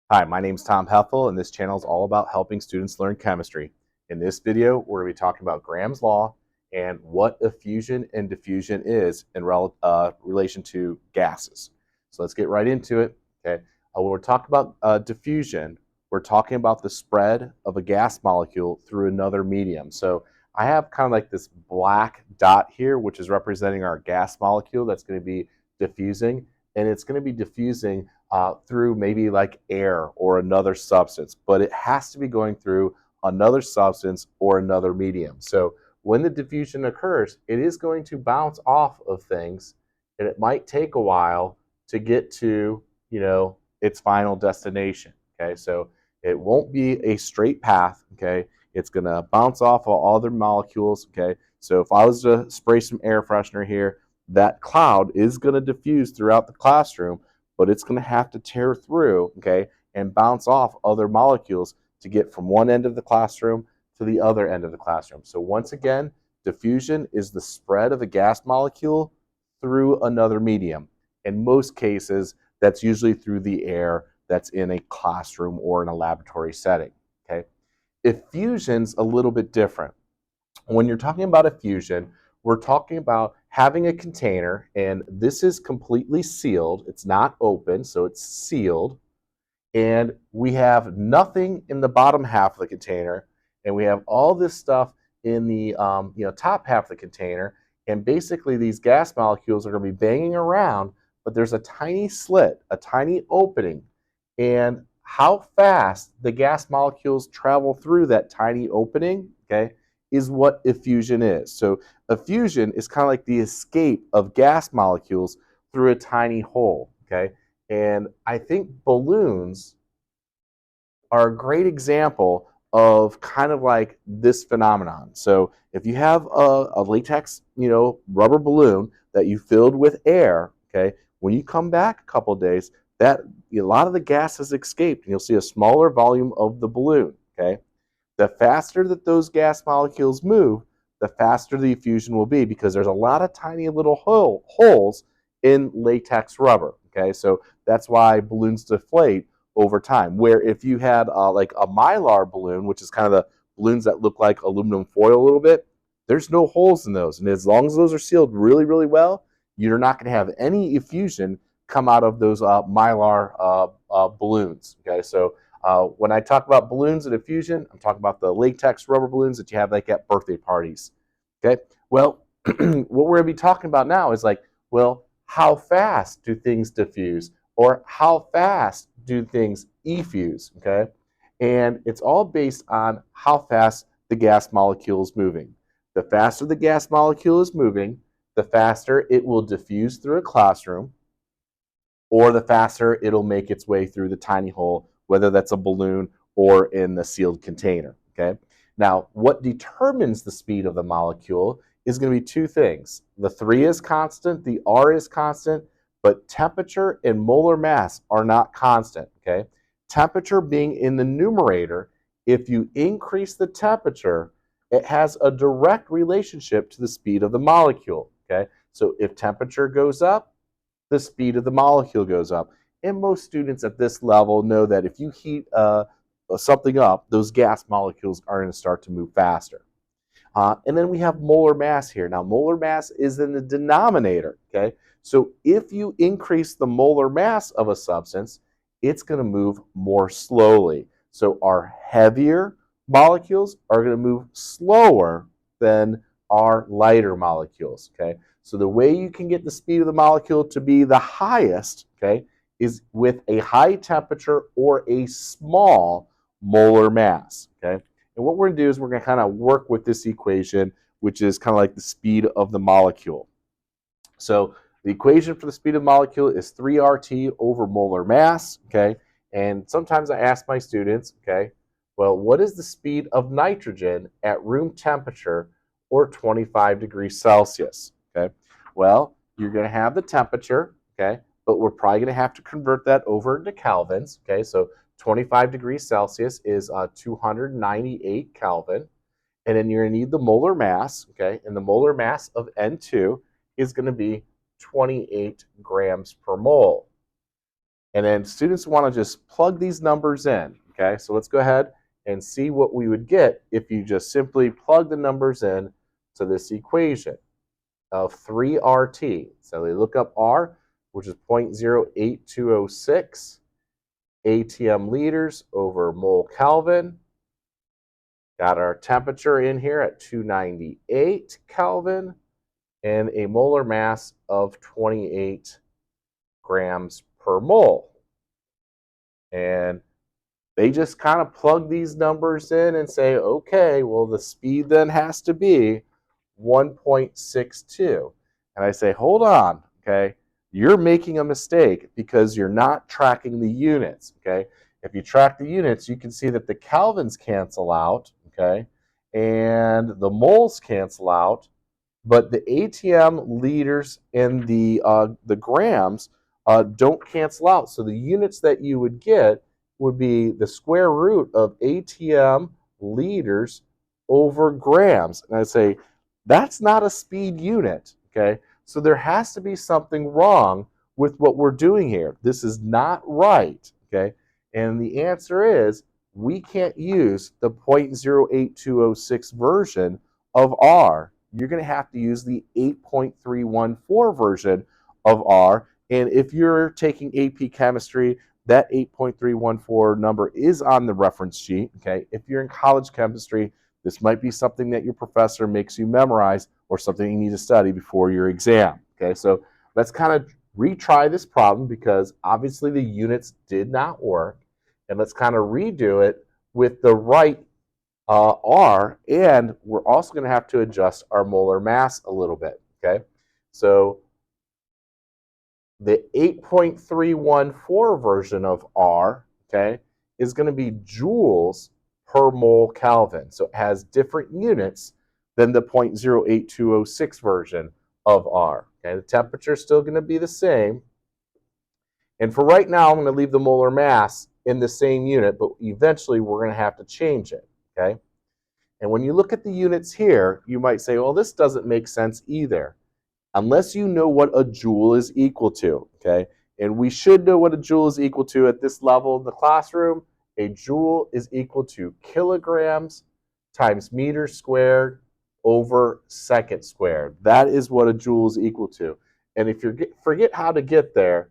Hi, my name is Tom Heffel, and this channel is all about helping students learn chemistry. In this video, we're going to be talking about Graham's law and what effusion and diffusion is in relation to gases. So let's get right into it. Okay, when we're talking about diffusion, we're talking about the spread of a gas molecule through another medium. So I have kind of like this black dot here, which is representing our gas molecule that's going to be diffusing, and it's going to be diffusing through maybe like air or another substance, but it has to be going through another substance or another medium. So when the diffusion occurs, it is going to bounce off of things, and it might take a while to get to, its final destination. Okay, so it won't be a straight path. Okay, it's going to bounce off of all other molecules. Okay, so if I was to spray some air freshener here, that cloud is going to diffuse throughout the classroom, but it's going to have to tear through, okay, and bounce off other molecules to get from one end of the classroom to the other end of the classroom. So once again, diffusion is the spread of a gas molecule through another medium. In most cases, that's usually through the air that's in a classroom or in a laboratory setting, okay? Effusion's a little bit different. When you're talking about effusion, we're talking about having a container, and this is completely sealed. It's not open, so it's sealed. And we have nothing in the bottom half of the container, and we have all this stuff in the top half of the container. And basically, these gas molecules are going to be banging around, but there's a tiny slit, a tiny opening. And how fast the gas molecules travel through that tiny opening, okay, is what effusion is. So effusion is kind of like the escape of gas molecules through a tiny hole, okay? And I think balloons are a great example of kind of like this phenomenon. So if you have a latex, rubber balloon that you filled with air, okay, when you come back a couple of days, that a lot of the gas has escaped, and you'll see a smaller volume of the balloon, okay? The faster that those gas molecules move, the faster the effusion will be, because there's a lot of tiny little holes in latex rubber, okay? So that's why balloons deflate over time. Where if you had like a mylar balloon, which is kind of the balloons that look like aluminum foil a little bit, there's no holes in those. And as long as those are sealed really, really well, you're not going to have any effusion come out of those mylar balloons, okay? So when I talk about balloons and effusion, I'm talking about the latex rubber balloons that you have like at birthday parties. Okay, well, what we're going to be talking about now is like, well, how fast do things diffuse, or how fast do things effuse? Okay, and it's all based on how fast the gas molecule is moving. The faster the gas molecule is moving, the faster it will diffuse through a classroom, or the faster it'll make its way through the tiny hole, whether that's a balloon or in the sealed container, okay? Now, what determines the speed of the molecule is going to be two things. The 3 is constant, the R is constant, but temperature and molar mass are not constant, okay? Temperature being in the numerator, if you increase the temperature, it has a direct relationship to the speed of the molecule, okay? So if temperature goes up, the speed of the molecule goes up. And most students at this level know that if you heat something up, those gas molecules are going to start to move faster. And then we have molar mass here. Now, molar mass is in the denominator, okay? So if you increase the molar mass of a substance, it's going to move more slowly. So our heavier molecules are going to move slower than our lighter molecules, okay? So the way you can get the speed of the molecule to be the highest, okay, is with a high temperature or a small molar mass, okay? And what we're going to do is we're going to kind of work with this equation, which is kind of like the speed of the molecule. So the equation for the speed of the molecule is 3RT over molar mass, okay? And sometimes I ask my students, okay, well, what is the speed of nitrogen at room temperature or 25 degrees Celsius, okay? Well, you're going to have the temperature, okay, but we're probably going to have to convert that over into kelvins, okay? So 25 degrees Celsius is 298 Kelvin. And then you're going to need the molar mass, okay? And the molar mass of N2 is going to be 28 grams per mole. And then students want to just plug these numbers in. Okay, so let's go ahead and see what we would get if you just simply plug the numbers in to this equation of 3RT. So they look up R, which is 0.08206 ATM liters over mole Kelvin. Got our temperature in here at 298 Kelvin and a molar mass of 28 grams per mole. And they just kind of plug these numbers in and say, okay, well, the speed then has to be 1.62. And I say, hold on, okay? You're making a mistake because you're not tracking the units, okay? If you track the units, you can see that the kelvins cancel out, okay? And the moles cancel out, but the ATM liters and the grams don't cancel out. So the units that you would get would be the square root of ATM liters over grams. And I say, that's not a speed unit, okay? So there has to be something wrong with what we're doing here. This is not right, okay? And the answer is we can't use the 0.08206 version of R. You're going to have to use the 8.314 version of R. And if you're taking AP Chemistry, that 8.314 number is on the reference sheet, okay? If you're in college chemistry, this might be something that your professor makes you memorize or something you need to study before your exam, okay? So let's kind of retry this problem because obviously the units did not work. And let's kind of redo it with the right R, and we're also going to have to adjust our molar mass a little bit, okay? So the 8.314 version of R, okay, is going to be joules per mole Kelvin. So it has different units than the 0.08206 version of R. Okay, the temperature is still going to be the same. And for right now, I'm going to leave the molar mass in the same unit, but eventually we're going to have to change it, okay? And when you look at the units here, you might say, well, this doesn't make sense either, unless you know what a joule is equal to, okay? And we should know what a joule is equal to at this level in the classroom. A joule is equal to kilograms times meters squared over second squared. That is what a joule is equal to. And if you forget how to get there,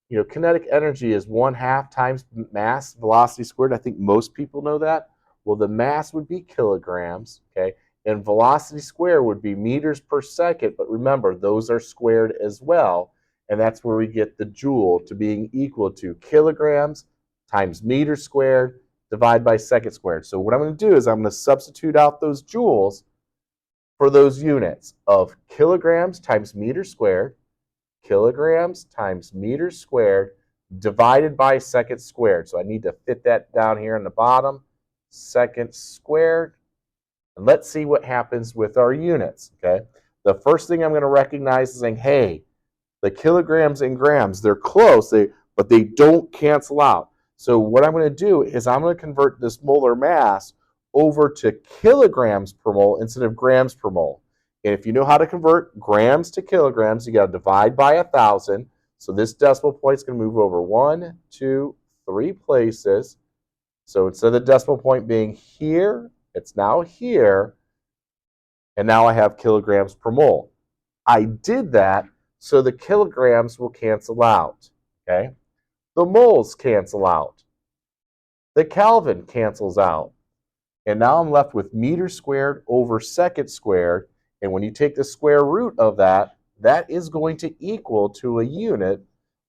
you know, kinetic energy is 1/2 times mass velocity squared. I think most people know that. Well, the mass would be kilograms, okay? And velocity squared would be meters per second. But remember, those are squared as well. And that's where we get the joule to being equal to kilograms times meters squared divided by second squared. So what I'm going to do is I'm going to substitute out those joules for those units of kilograms times meters squared, kilograms times meters squared divided by second squared. So I need to fit that down here in the bottom, second squared. And let's see what happens with our units, okay? The first thing I'm going to recognize is saying, hey, the kilograms and grams, they're close, but they don't cancel out. So what I'm going to do is I'm going to convert this molar mass over to kilograms per mole instead of grams per mole. And if you know how to convert grams to kilograms, you got to divide by 1,000. So this decimal point is going to move over 1, 2, 3 places. So instead of the decimal point being here, it's now here. And now I have kilograms per mole. I did that so the kilograms will cancel out. Okay? The moles cancel out. The Kelvin cancels out. And now I'm left with meters squared over second squared. And when you take the square root of that, that is going to equal to a unit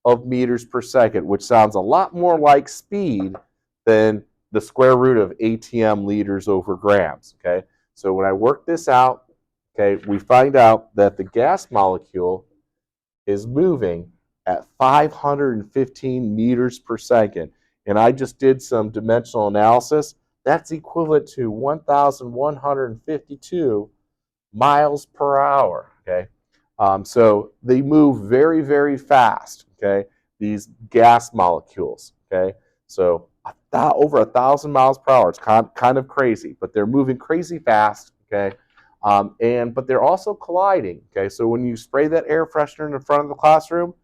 of meters per second, which sounds a lot more like speed than the square root of ATM liters over grams. Okay? So when I work this out, okay, we find out that the gas molecule is moving at 515 meters per second. And I just did some dimensional analysis. That's equivalent to 1,152 miles per hour, okay? So they move very, very fast, okay? These gas molecules, okay? So over 1,000 miles per hour. It's kind of crazy, but they're moving crazy fast, okay? But they're also colliding, okay? So when you spray that air freshener in the front of the classroom,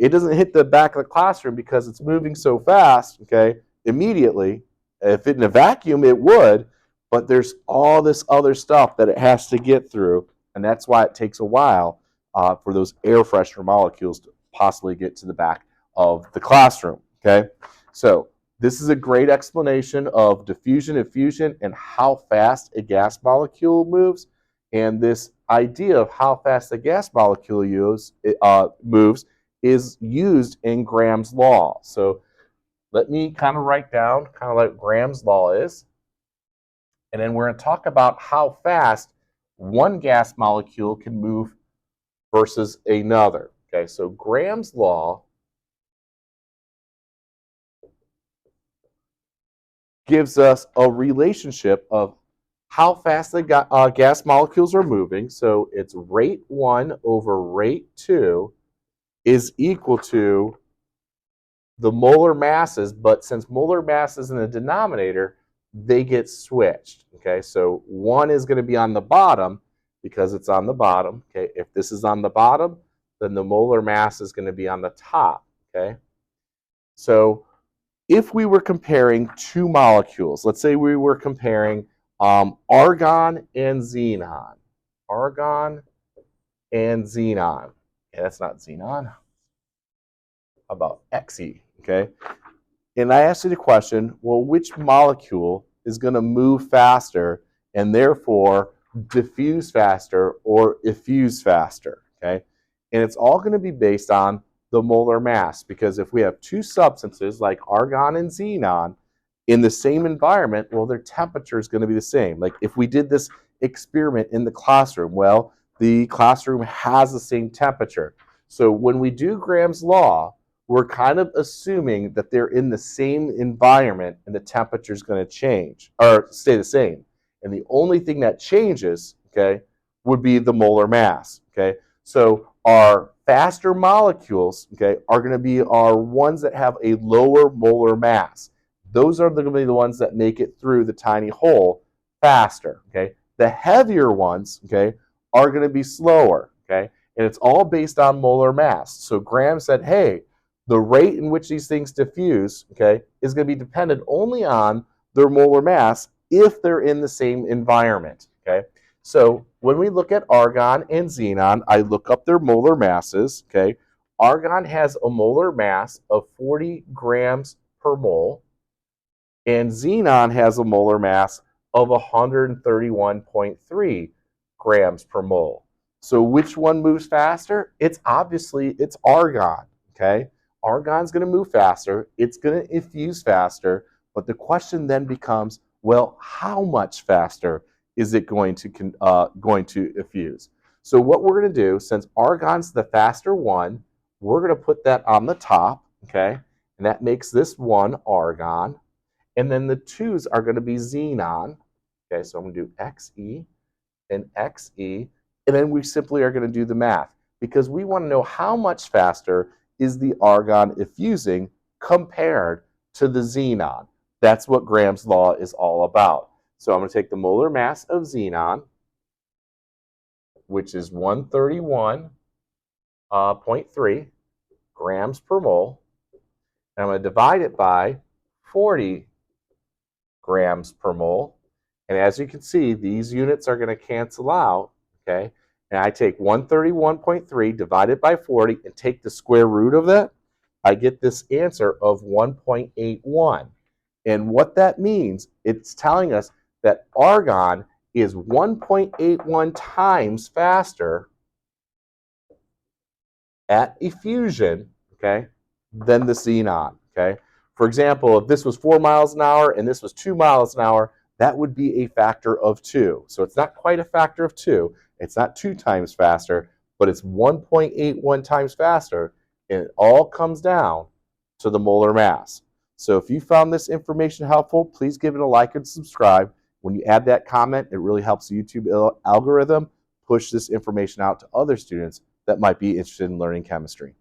it doesn't hit the back of the classroom because it's moving so fast, okay, immediately. If it in a vacuum, it would, but there's all this other stuff that it has to get through, and that's why it takes a while for those air freshener molecules to possibly get to the back of the classroom, okay? So this is a great explanation of diffusion, effusion, and how fast a gas molecule moves, and this idea of how fast a gas molecule moves is used in Graham's law. So let me kind of write down kind of like Graham's law is, and then we're going to talk about how fast one gas molecule can move versus another. Okay, so Graham's law gives us a relationship of how fast the gas molecules are moving. So it's rate 1 over rate 2 is equal to the molar masses, but since molar mass is in the denominator, they get switched. Okay, so 1 is going to be on the bottom because it's on the bottom. Okay, if this is on the bottom, then the molar mass is going to be on the top. Okay, so if we were comparing two molecules, let's say we were comparing argon and xenon. Argon and xenon. Okay, that's not xenon. How about Xe? Okay. And I asked you the question, well, which molecule is going to move faster and therefore diffuse faster or effuse faster? Okay. And it's all going to be based on the molar mass, because if we have two substances like argon and xenon in the same environment, well, their temperature is going to be the same. Like if we did this experiment in the classroom, well, the classroom has the same temperature. So when we do Graham's law, we're kind of assuming that they're in the same environment and the temperature is going to change or stay the same. And the only thing that changes, okay, would be the molar mass. Okay, so our faster molecules, okay, are going to be our ones that have a lower molar mass. Those are going to be the ones that make it through the tiny hole faster. Okay, the heavier ones, okay, are going to be slower. Okay, and it's all based on molar mass. So Graham said, hey, the rate in which these things diffuse, okay, is going to be dependent only on their molar mass if they're in the same environment. Okay, so when we look at argon and xenon, I look up their molar masses. Okay, argon has a molar mass of 40 grams per mole, and xenon has a molar mass of 131.3 grams per mole. So which one moves faster? It's argon. Okay, argon's going to move faster. It's going to effuse faster. But the question then becomes, well, how much faster is it going to effuse? So what we're going to do, since argon's the faster one, we're going to put that on the top, okay? And that makes this one argon. And then the twos are going to be xenon. Okay, so I'm going to do Xe and Xe. And then we simply are going to do the math, because we want to know how much faster is the argon effusing compared to the xenon. That's what Graham's law is all about. So I'm going to take the molar mass of xenon, which is 131.3 grams per mole, and I'm going to divide it by 40 grams per mole. And as you can see, these units are going to cancel out, okay? And I take 131.3 divided by 40 and take the square root of that. I get this answer of 1.81. And what that means, it's telling us that argon is 1.81 times faster at effusion, okay, than the xenon, okay? For example, if this was 4 miles an hour and this was 2 miles an hour, that would be a factor of 2. So it's not quite a factor of 2. It's not 2 times faster, but it's 1.81 times faster, and it all comes down to the molar mass. So if you found this information helpful, please give it a like and subscribe. When you add that comment, it really helps the YouTube algorithm push this information out to other students that might be interested in learning chemistry.